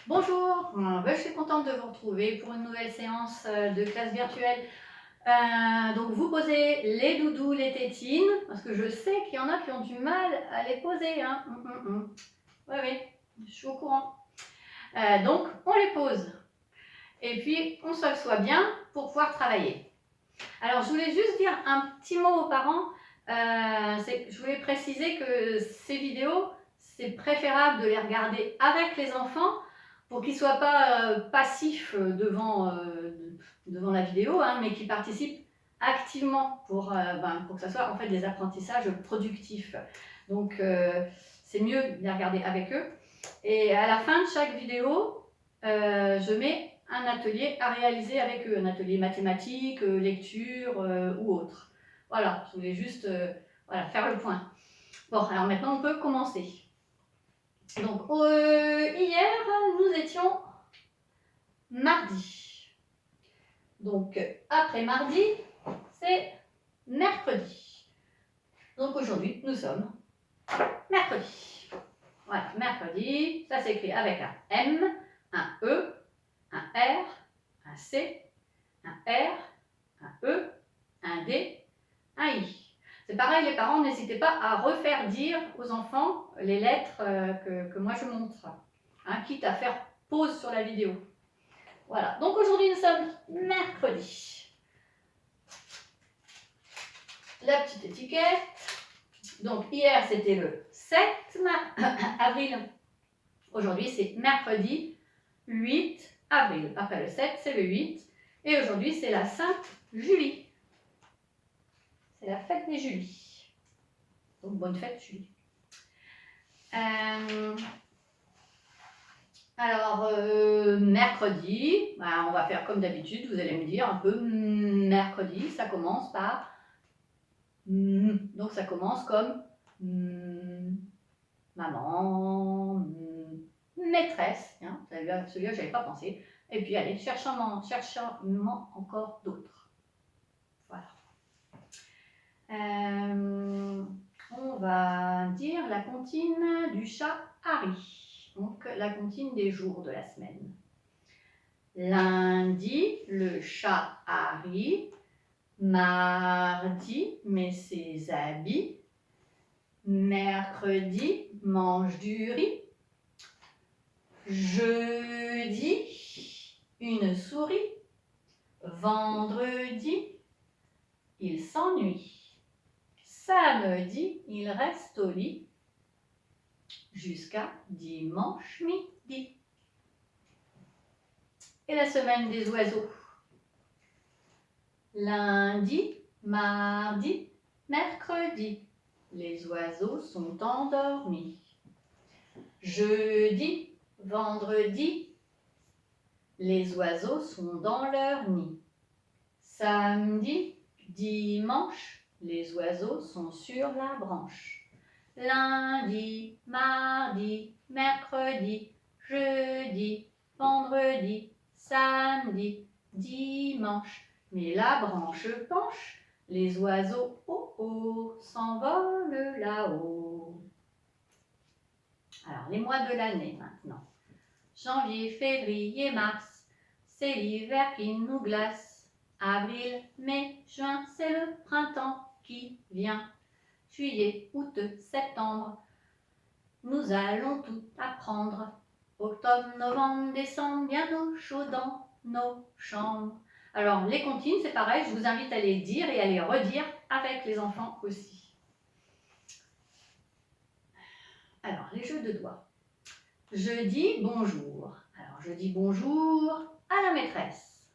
Bonjour, je suis contente de vous retrouver pour une nouvelle séance de classe virtuelle. Donc vous posez les doudous, les tétines, parce que je sais qu'il y en a qui ont du mal à les poser. Hein. Oui, oui, je suis au courant. Donc on les pose. Et puis on s'assoit bien pour pouvoir travailler. Alors je voulais juste dire un petit mot aux parents. Je voulais préciser que ces vidéos, c'est préférable de les regarder avec les enfants pour qu'ils ne soient pas passifs devant la vidéo, hein, mais qu'ils participent activement pour que ça soit en fait des apprentissages productifs. Donc c'est mieux de les regarder avec eux. Et à la fin de chaque vidéo, je mets un atelier à réaliser avec eux, un atelier mathématique, lecture ou autre. Voilà, je voulais juste faire le point. Bon, alors maintenant on peut commencer. Donc hier, nous étions mardi. Donc après mardi, c'est mercredi. Donc aujourd'hui, nous sommes mercredi. Voilà, mercredi, ça s'écrit avec un M, un E, un R, un C, un R, un E, un D, un I. C'est pareil, les parents, n'hésitez pas à refaire dire aux enfants les lettres que moi je montre, hein, quitte à faire pause sur la vidéo. Voilà, donc aujourd'hui nous sommes mercredi. La petite étiquette. Donc hier c'était le 7 avril. Aujourd'hui c'est mercredi 8 avril. Après le 7 c'est le 8. Et aujourd'hui c'est la Sainte Julie. C'est la fête des Julies. Donc bonne fête Julie. Alors mercredi, on va faire comme d'habitude, vous allez me dire un peu mercredi, ça commence par donc ça commence comme maman, maîtresse, hein, celui-là j'avais pas pensé. Et puis allez, cherchons encore d'autres. Voilà. On va dire la comptine du chat Harry. Donc la comptine des jours de la semaine. Lundi, le chat Harry. Mardi, met ses habits. Mercredi, mange du riz. Jeudi, une souris. Vendredi, il s'ennuie. Samedi, il reste au lit jusqu'à dimanche midi. Et la semaine des oiseaux. Lundi, mardi, mercredi, les oiseaux sont endormis. Jeudi, vendredi, les oiseaux sont dans leur nid. Samedi, dimanche, les oiseaux sont sur la branche. Lundi, mardi, mercredi, jeudi, vendredi, samedi, dimanche. Mais la branche penche, les oiseaux s'envolent là-haut. Alors les mois de l'année maintenant. Janvier, février, mars, c'est l'hiver qui nous glace. Avril, mai, juin, c'est le printemps qui vient. Juillet, août, septembre, nous allons tout apprendre. Octobre, novembre, décembre, bientôt chaud dans nos chambres. Alors, les comptines, c'est pareil, je vous invite à les dire et à les redire avec les enfants aussi. Alors, les jeux de doigts. Je dis bonjour. Alors, je dis bonjour à la maîtresse.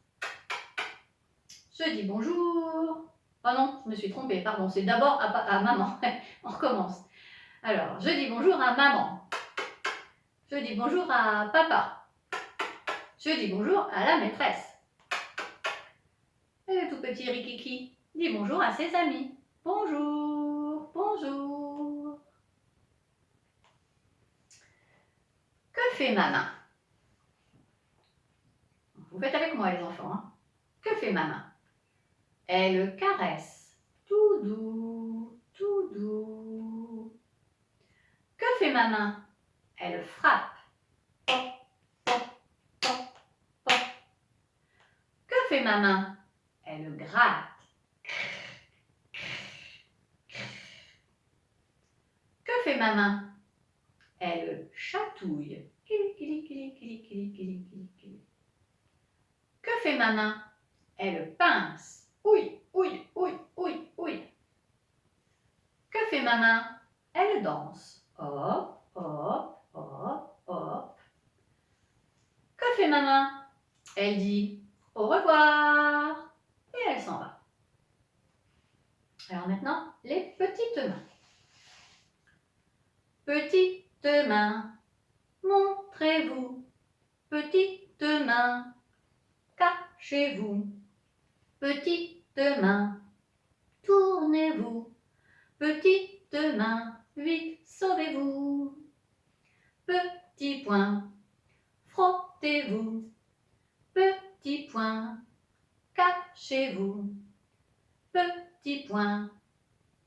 Je dis bonjour. Oh non, je me suis trompée, pardon, c'est d'abord à maman. On recommence. Alors, je dis bonjour à maman. Je dis bonjour à papa. Je dis bonjour à la maîtresse. Et le tout petit Rikiki dit bonjour à ses amis. Bonjour, bonjour. Que fait maman? Vous faites avec moi les enfants. Hein? Que fait maman? Elle caresse. Tout doux, tout doux. Que fait maman? Elle frappe. Pop, pop. fait ma main? Elle gratte. Que fait ma main? Elle chatouille. Que fait ma main? Elle pince. Ouille, ouille, ouille, ouille, ouille. Que fait ma main? Elle danse. Hop, hop, hop, hop. Que fait ma main? Elle dit au revoir et elle s'en va. Alors maintenant, les petites mains. Petites mains, montrez-vous. Petites mains, cachez-vous. Petites mains, tournez-vous. Petites mains, vite sauvez-vous. Petit poing, frottez-vous. Petit poing, cachez-vous. Petit poing,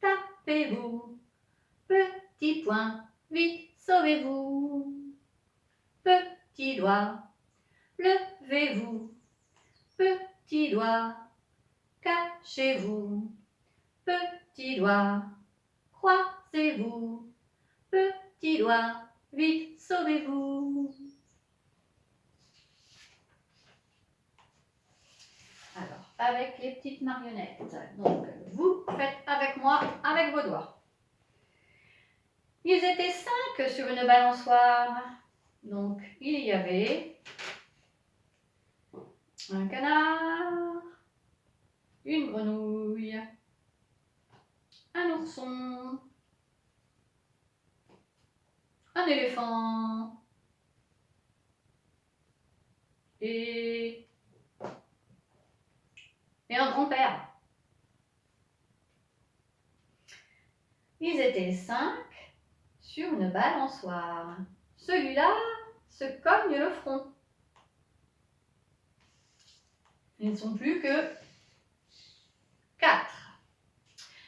tapez-vous. Petit poing, vite sauvez-vous. Petit doigt, levez-vous. Petit doigt, cachez-vous. Petit doigt, croisez-vous. Petit doigt, vite sauvez-vous. Alors, avec les petites marionnettes, donc vous faites avec moi, avec vos doigts. Ils étaient 5 sur une balançoire. Donc, il y avait un canard, une grenouille, un ourson, un éléphant et un grand-père. Ils étaient 5 sur une balançoire. Celui-là se cogne le front. Ils ne sont plus que 4.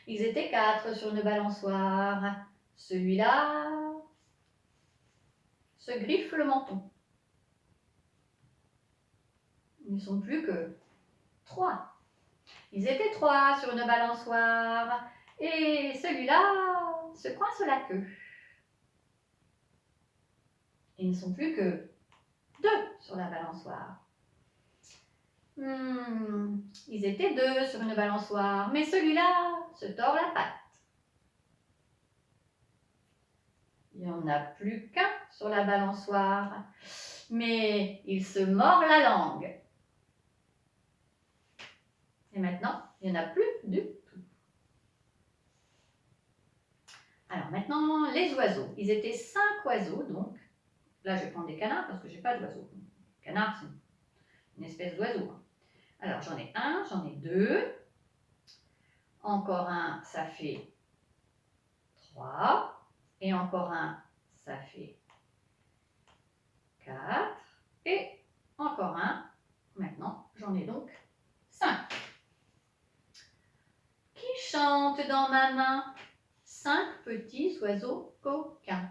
Ils étaient 4 sur une balançoire. Celui-là se griffe le menton. Ils ne sont plus que 3. Ils étaient 3 sur une balançoire. Et celui-là se coince la queue. Ils ne sont plus que 2 sur la balançoire. Ils étaient 2 sur une balançoire, mais celui-là se tord la patte. Il n'y en a plus qu'un sur la balançoire, mais il se mord la langue. Et maintenant, il n'y en a plus du tout. Alors maintenant, les oiseaux. Ils étaient 5 oiseaux, donc. Là, je vais prendre des canards parce que je n'ai pas d'oiseaux. Canard, c'est une espèce d'oiseau. Alors, j'en ai 1, j'en ai 2. Encore un, ça fait 3. Et encore un, ça fait 4. Et encore un. Maintenant, j'en ai donc 5. Qui chante dans ma main? 5 petits oiseaux coquins.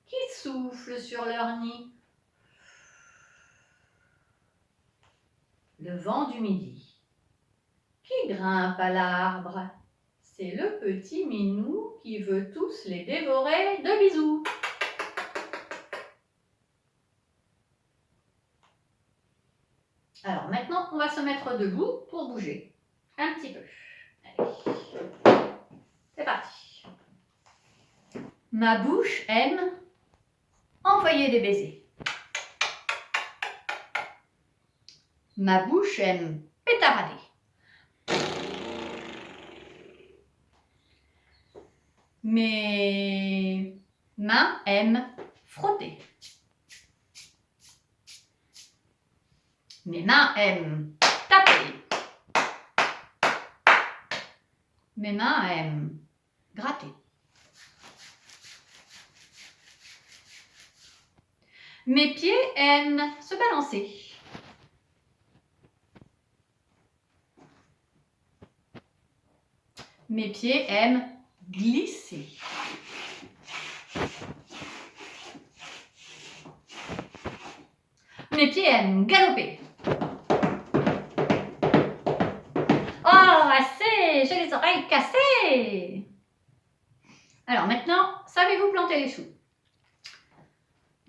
Qui soufflent sur leur nid? Le vent du midi. Qui grimpe à l'arbre? C'est le petit minou qui veut tous les dévorer de bisous. Alors maintenant, on va se mettre debout pour bouger un petit peu. Allez, c'est parti. Ma bouche aime envoyer des baisers. Ma bouche aime pétarader. Mes mains aiment frotter. Mes mains aiment taper. Mes mains aiment gratter. Mes pieds aiment se balancer. Mes pieds aiment glisser. Mes pieds aiment galoper. oreille cassée. Alors maintenant, savez-vous planter les choux?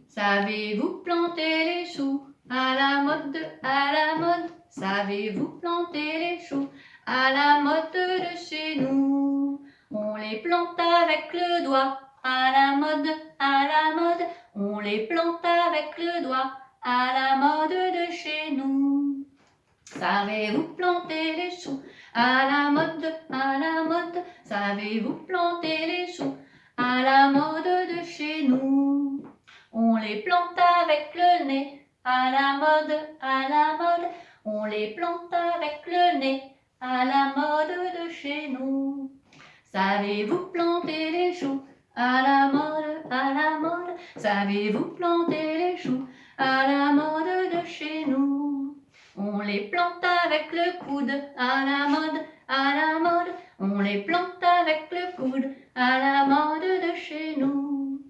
Savez-vous planter les choux? À la mode, à la mode. Savez-vous planter les choux? À la mode de chez nous. On les plante avec le doigt. À la mode, à la mode. On les plante avec le doigt. À la mode de chez nous. Savez-vous planter les choux? À la mode, à la mode. Savez-vous planter les choux? À la mode de chez nous. On les plante avec le nez. À la mode, à la mode. On les plante avec le nez. À la mode de chez nous. Savez-vous planter les choux? À la mode, à la mode. Savez-vous planter les choux? À la mode de chez nous. On les plante avec le coude. À la mode, à la mode. On les plante avec le coude. À la mode de chez nous.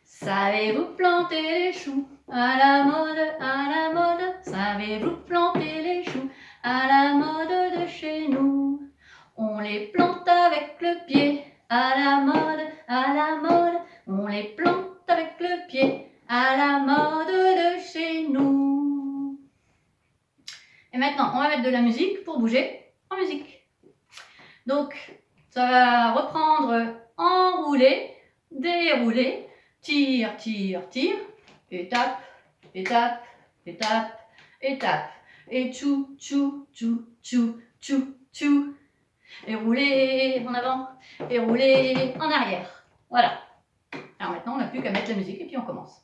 Savez-vous planter les choux? À la mode, à la mode. Savez-vous planter les choux? À la mode de chez nous. On les plante avec le pied. À la mode, à la mode. On les plante avec le pied. À la mode de chez nous. Et maintenant, on va mettre de la musique pour bouger en musique. Donc, ça va reprendre enrouler, dérouler, tire, tire, tire, étape, étape, étape, étape, et tchou, tchou, tchou, tchou, tchou, tchou, et rouler en avant, et rouler en arrière. Voilà. Alors maintenant, on n'a plus qu'à mettre la musique et puis on commence.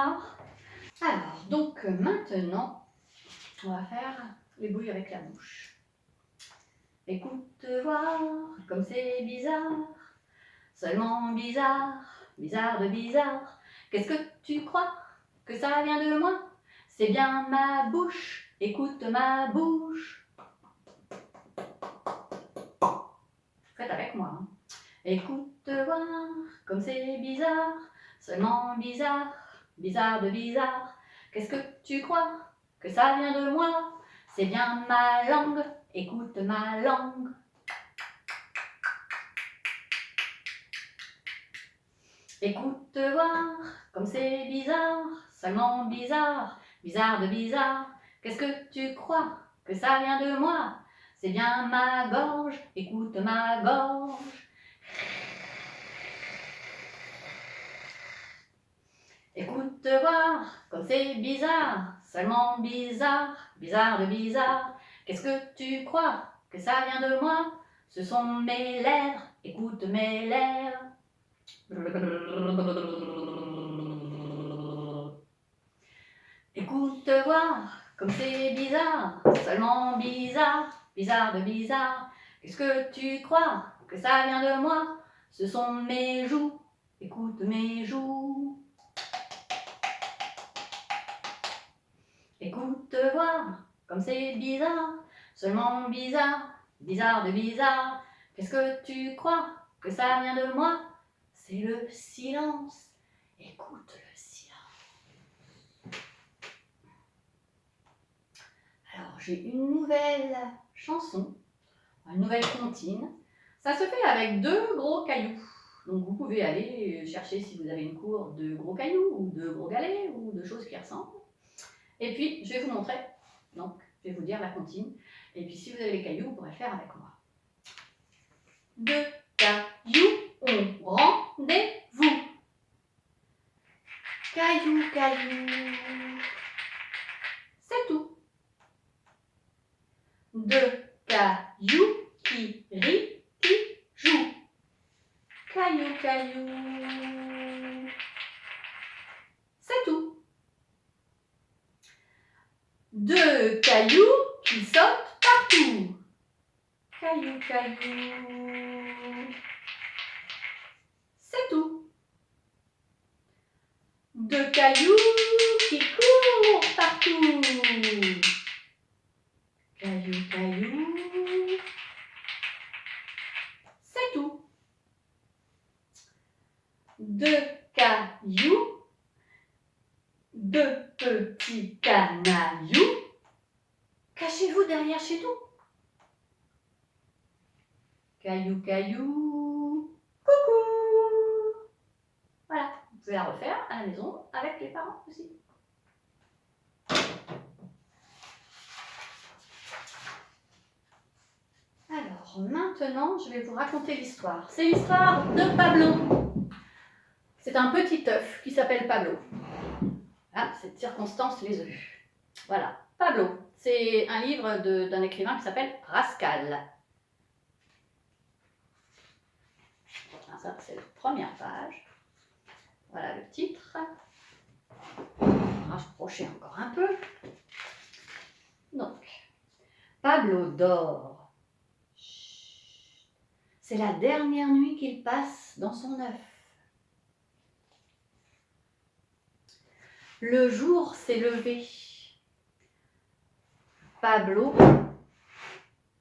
noir. Alors, donc maintenant, on va faire les bruits avec la bouche. Écoute voir comme c'est bizarre, seulement bizarre, bizarre de bizarre. Qu'est-ce que tu crois que ça vient de moi? C'est bien ma bouche, écoute ma bouche. Faites avec moi. Hein. Écoute voir comme c'est bizarre, seulement bizarre, bizarre de bizarre. Qu'est-ce que tu crois que ça vient de moi? C'est bien ma langue, écoute ma langue. Écoute voir comme c'est bizarre, seulement bizarre, bizarre de bizarre. Qu'est-ce que tu crois que ça vient de moi? C'est bien ma gorge, écoute ma gorge. Écoute voir comme c'est bizarre, seulement bizarre, bizarre de bizarre. Qu'est-ce que tu crois que ça vient de moi? Ce sont mes lèvres, écoute mes lèvres. Écoute voir comme c'est bizarre, seulement bizarre, bizarre de bizarre. Qu'est-ce que tu crois que ça vient de moi? Ce sont mes joues, écoute mes joues. Écoute voir comme c'est bizarre, seulement bizarre, bizarre de bizarre. Qu'est-ce que tu crois que ça vient de moi? C'est le silence, écoute le silence. Alors j'ai une nouvelle chanson, une nouvelle comptine. Ça se fait avec 2 gros cailloux. Donc vous pouvez aller chercher si vous avez une cour de gros cailloux ou de gros galets ou de choses qui ressemblent. Et puis je vais vous montrer. Donc je vais vous dire la comptine. Et puis si vous avez les cailloux, vous pourrez le faire avec moi. 2 cailloux ont rendez-vous. Caillou, caillou. C'est tout. 2 cailloux qui rient, qui jouent. Caillou, caillou. C'est tout. 2 cailloux qui sautent partout. Caillou, caillou. C'est tout. 2 cailloux qui courent partout. Caillou, caillou. C'est tout. 2 cailloux, 2 petits canailloux. Cachez-vous derrière chez nous. Caillou, caillou. Coucou. Voilà, vous pouvez la refaire à la maison avec les parents aussi. Alors maintenant, je vais vous raconter l'histoire. C'est l'histoire de Pablo. C'est un petit œuf qui s'appelle Pablo. Ah, cette circonstance les œufs. Voilà, Pablo. C'est un livre d'un écrivain qui s'appelle Rascal. Ah, ça, c'est la première page. Voilà le titre. On va rapprocher encore un peu. Donc, Pablo dort. C'est la dernière nuit qu'il passe dans son œuf. Le jour s'est levé. Pablo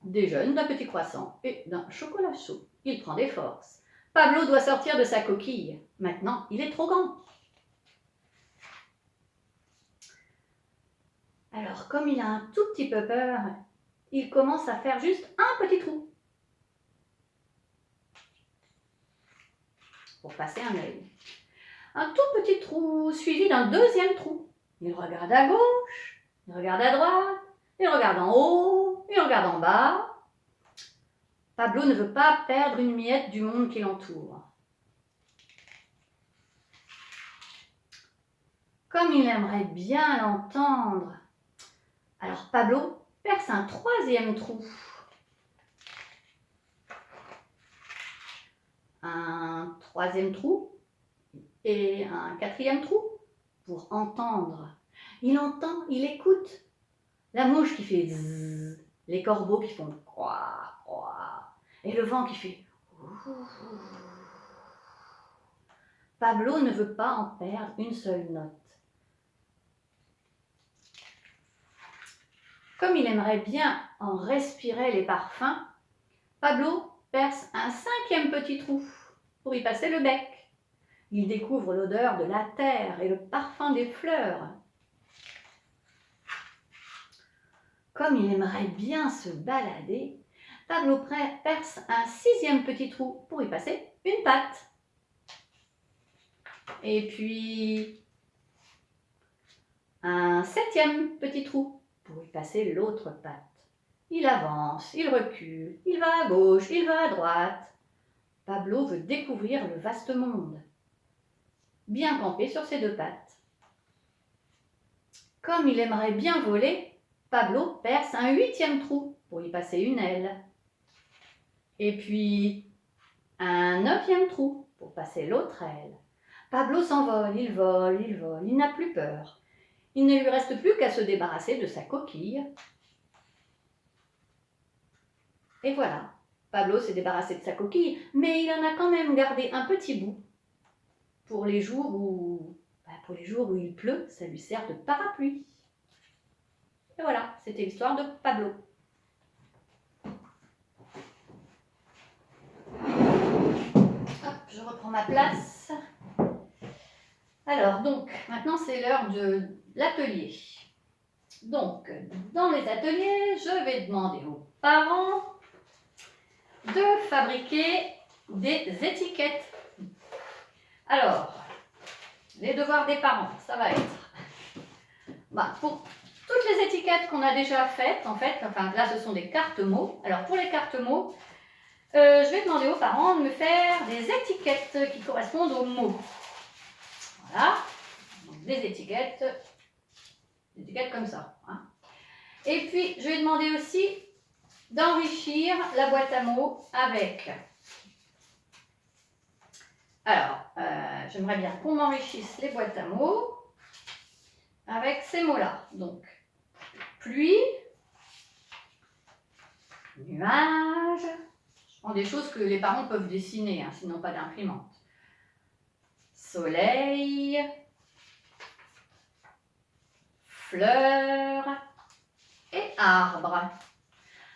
déjeune d'un petit croissant et d'un chocolat chaud. Il prend des forces. Pablo doit sortir de sa coquille. Maintenant, il est trop grand. Alors, comme il a un tout petit peu peur, il commence à faire juste un petit trou pour passer un œil. Un tout petit trou suivi d'un deuxième trou. Il regarde à gauche, il regarde à droite, il regarde en haut, il regarde en bas. Pablo ne veut pas perdre une miette du monde qui l'entoure. Comme il aimerait bien l'entendre. Alors Pablo perce un troisième trou. Un troisième trou et un quatrième trou. pour entendre. Il entend, il écoute. La mouche qui fait zzz, les corbeaux qui font croix, croix, et le vent qui fait ouh. Pablo ne veut pas en perdre une seule note. Comme il aimerait bien en respirer les parfums, Pablo perce un 5e petit trou pour y passer le bec. Il découvre l'odeur de la terre et le parfum des fleurs. Comme il aimerait bien se balader, Pablo perce un 6e petit trou pour y passer une patte. Et puis un 7e petit trou pour y passer l'autre patte. Il avance, il recule, il va à gauche, il va à droite. Pablo veut découvrir le vaste monde. Bien campé sur ses 2 pattes. Comme il aimerait bien voler, Pablo perce un 8e trou pour y passer une aile. Et puis un 9e trou pour passer l'autre aile. Pablo s'envole, il vole, il n'a plus peur. Il ne lui reste plus qu'à se débarrasser de sa coquille. Et voilà, Pablo s'est débarrassé de sa coquille, mais il en a quand même gardé un petit bout pour les jours où, il pleut, ça lui sert de parapluie. Et voilà, c'était l'histoire de Pablo. Hop, je reprends ma place. Alors, donc, maintenant c'est l'heure de l'atelier. Donc, dans les ateliers, je vais demander aux parents de fabriquer des étiquettes. Alors, les devoirs des parents, ça va être pour toutes les étiquettes qu'on a déjà faites, en fait, enfin là ce sont des cartes mots. Alors pour les cartes mots, je vais demander aux parents de me faire des étiquettes qui correspondent aux mots. Voilà, donc des étiquettes comme ça. Hein. Et puis je vais demander aussi d'enrichir la boîte à mots avec. Alors, j'aimerais bien qu'on enrichisse les boîtes à mots avec ces mots-là. Donc, pluie, nuage, je prends des choses que les parents peuvent dessiner, hein, sinon pas d'imprimante. Soleil, fleurs et arbre.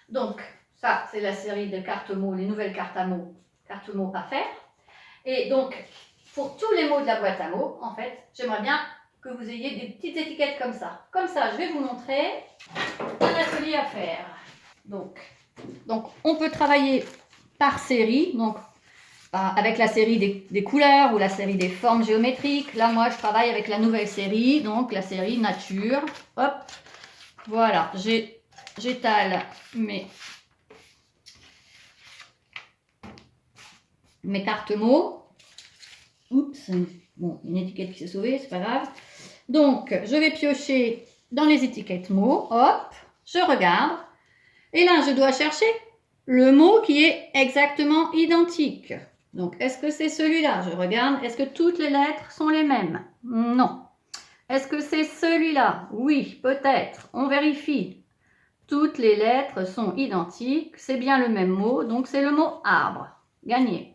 Donc, ça, c'est la série de cartes mots, les nouvelles cartes mots à faire. Et donc, pour tous les mots de la boîte à mots, en fait, j'aimerais bien que vous ayez des petites étiquettes comme ça. Comme ça, je vais vous montrer un atelier à faire. Donc on peut travailler par série, donc avec la série des couleurs ou la série des formes géométriques. Là, moi, je travaille avec la nouvelle série, donc la série nature. Hop, voilà, j'étale mes cartes mots. Oups, bon, une étiquette qui s'est sauvée, c'est pas grave. Donc, je vais piocher dans les étiquettes mots. Hop, je regarde. Et là, je dois chercher le mot qui est exactement identique. Donc, est-ce que c'est celui-là? Je regarde. Est-ce que toutes les lettres sont les mêmes? Non. Est-ce que c'est celui-là? Oui, peut-être. On vérifie. Toutes les lettres sont identiques. C'est bien le même mot. Donc, c'est le mot arbre. Gagné.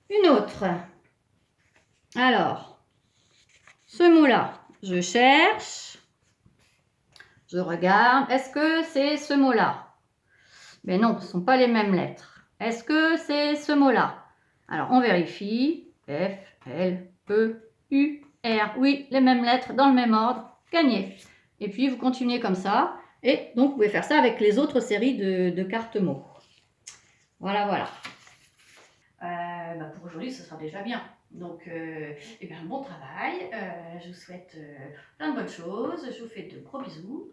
Une autre. Alors, ce mot-là, je cherche. Je regarde. Est-ce que c'est ce mot-là? Mais non, ce ne sont pas les mêmes lettres. Est-ce que c'est ce mot-là? Alors, on vérifie. F, L, E, U, R. Oui, les mêmes lettres dans le même ordre. Gagné. Et puis, vous continuez comme ça. Et donc, vous pouvez faire ça avec les autres séries de cartes mots. Voilà, voilà. Pour aujourd'hui, ce sera déjà bien. Donc, bon travail. Je vous souhaite plein de bonnes choses. Je vous fais de gros bisous.